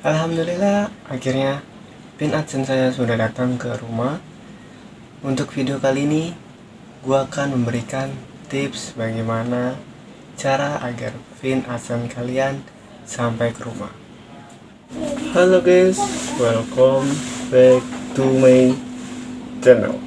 Alhamdulillah, akhirnya pin AdSense saya sudah datang ke rumah. Untuk video kali ini, gua akan memberikan tips bagaimana cara agar pin AdSense kalian sampai ke rumah. Halo guys, welcome back to my channel.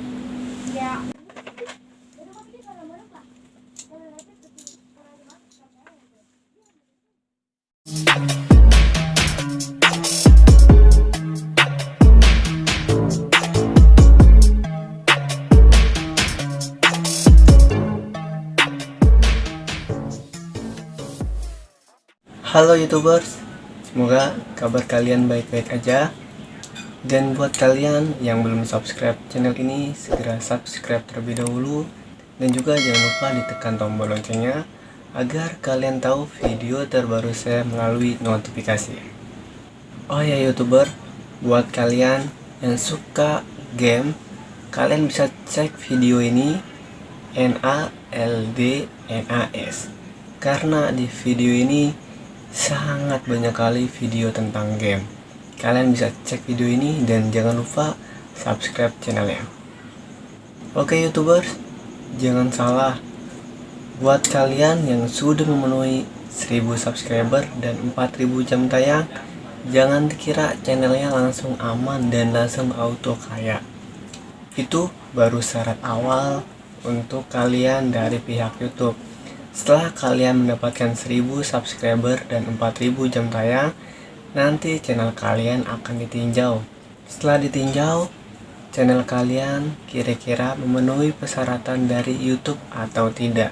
Halo YouTubers, semoga kabar kalian baik-baik aja. Dan buat kalian yang belum subscribe channel ini, segera subscribe terlebih dahulu. Dan juga jangan lupa ditekan tombol loncengnya agar kalian tahu video terbaru saya melalui notifikasi. Oh ya YouTuber, buat kalian yang suka game, kalian bisa cek video ini NALDNAS, karena di video ini sangat banyak kali video tentang game. Kalian bisa cek video ini dan jangan lupa subscribe channelnya. Oke YouTubers, jangan salah, buat kalian yang sudah memenuhi 1000 subscriber dan 4000 jam tayang, jangan dikira channelnya langsung aman dan langsung auto kaya. Itu baru syarat awal untuk kalian dari pihak YouTube. Setelah kalian mendapatkan 1000 subscriber dan 4000 jam tayang, nanti channel kalian akan ditinjau. Setelah ditinjau, channel kalian kira-kira memenuhi persyaratan dari YouTube atau tidak.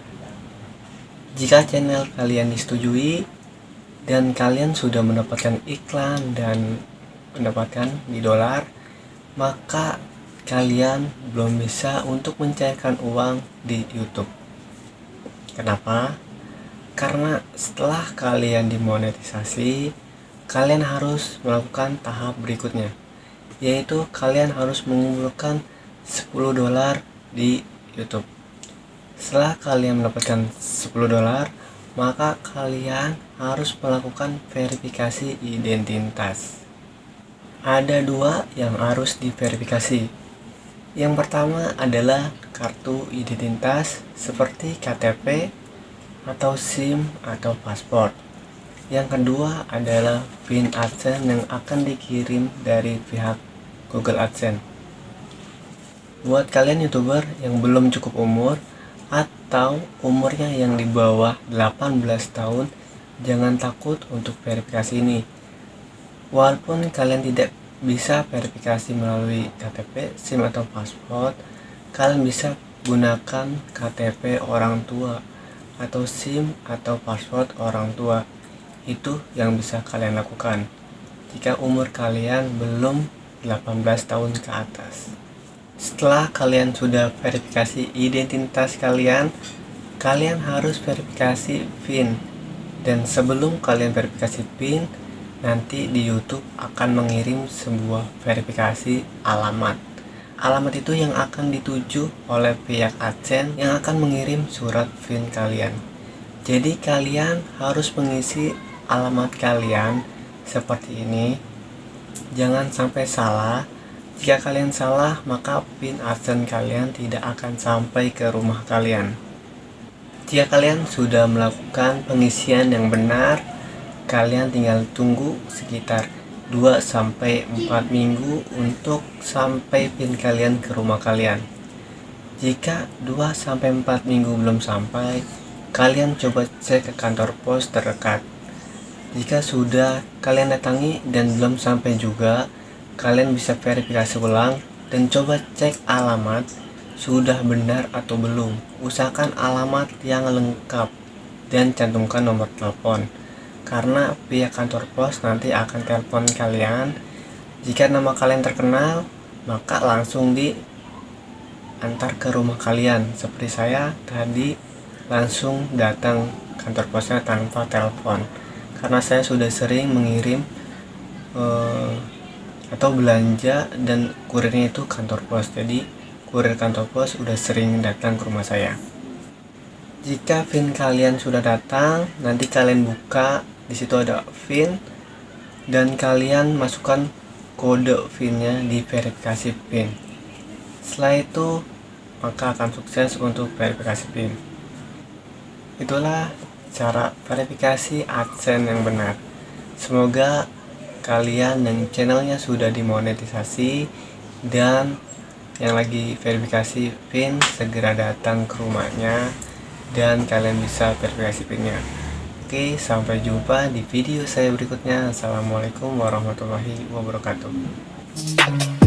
Jika channel kalian disetujui dan kalian sudah mendapatkan iklan dan mendapatkan di dolar, maka kalian belum bisa untuk mencairkan uang di YouTube. Kenapa? Karena setelah kalian dimonetisasi, kalian harus melakukan tahap berikutnya, yaitu kalian harus mengumpulkan 10 dolar di YouTube. Setelah kalian mendapatkan 10 dolar, maka kalian harus melakukan verifikasi identitas. Ada dua yang harus diverifikasi. Yang pertama adalah kartu identitas seperti KTP atau SIM atau paspor. Yang kedua adalah PIN AdSense yang akan dikirim dari pihak Google AdSense. Buat kalian YouTuber yang belum cukup umur atau umurnya yang di bawah 18 tahun, jangan takut untuk verifikasi ini. Walaupun kalian tidak bisa verifikasi melalui KTP, SIM atau paspor, kalian bisa gunakan KTP orang tua atau SIM atau paspor orang tua. Itu yang bisa kalian lakukan jika umur kalian belum 18 tahun ke atas. Setelah kalian sudah verifikasi identitas kalian, kalian harus verifikasi PIN. Dan sebelum kalian verifikasi PIN, nanti di YouTube akan mengirim sebuah verifikasi alamat. Alamat itu yang akan dituju oleh pihak AdSense yang akan mengirim surat PIN kalian. Jadi kalian harus mengisi alamat kalian seperti ini. Jangan sampai salah. Jika kalian salah, maka PIN AdSense kalian tidak akan sampai ke rumah kalian. Jika kalian sudah melakukan pengisian yang benar, kalian tinggal tunggu sekitar 2-4 minggu untuk sampai PIN kalian ke rumah kalian. Jika 2-4 minggu belum sampai, kalian coba cek ke kantor pos terdekat. Jika sudah kalian datangi dan belum sampai juga, kalian bisa verifikasi ulang dan coba cek alamat sudah benar atau belum. Usahakan alamat yang lengkap dan cantumkan nomor telepon, karena pihak kantor pos nanti akan telepon kalian. Jika nama kalian terkenal, maka langsung diantar ke rumah kalian. Seperti saya tadi langsung datang kantor posnya tanpa telepon, karena saya sudah sering mengirim atau belanja dan kurirnya itu kantor pos. Jadi kurir kantor pos udah sering datang ke rumah saya. Jika PIN kalian sudah datang, nanti kalian buka. Di situ ada PIN, dan kalian masukkan kode PIN-nya di verifikasi PIN. Setelah itu maka akan sukses untuk verifikasi PIN. Itulah cara verifikasi AdSense yang benar. Semoga kalian dan channelnya sudah dimonetisasi, dan yang lagi verifikasi PIN segera datang ke rumahnya dan kalian bisa verifikasi PIN-nya. Oke, sampai jumpa di video saya berikutnya. Assalamualaikum warahmatullahi wabarakatuh.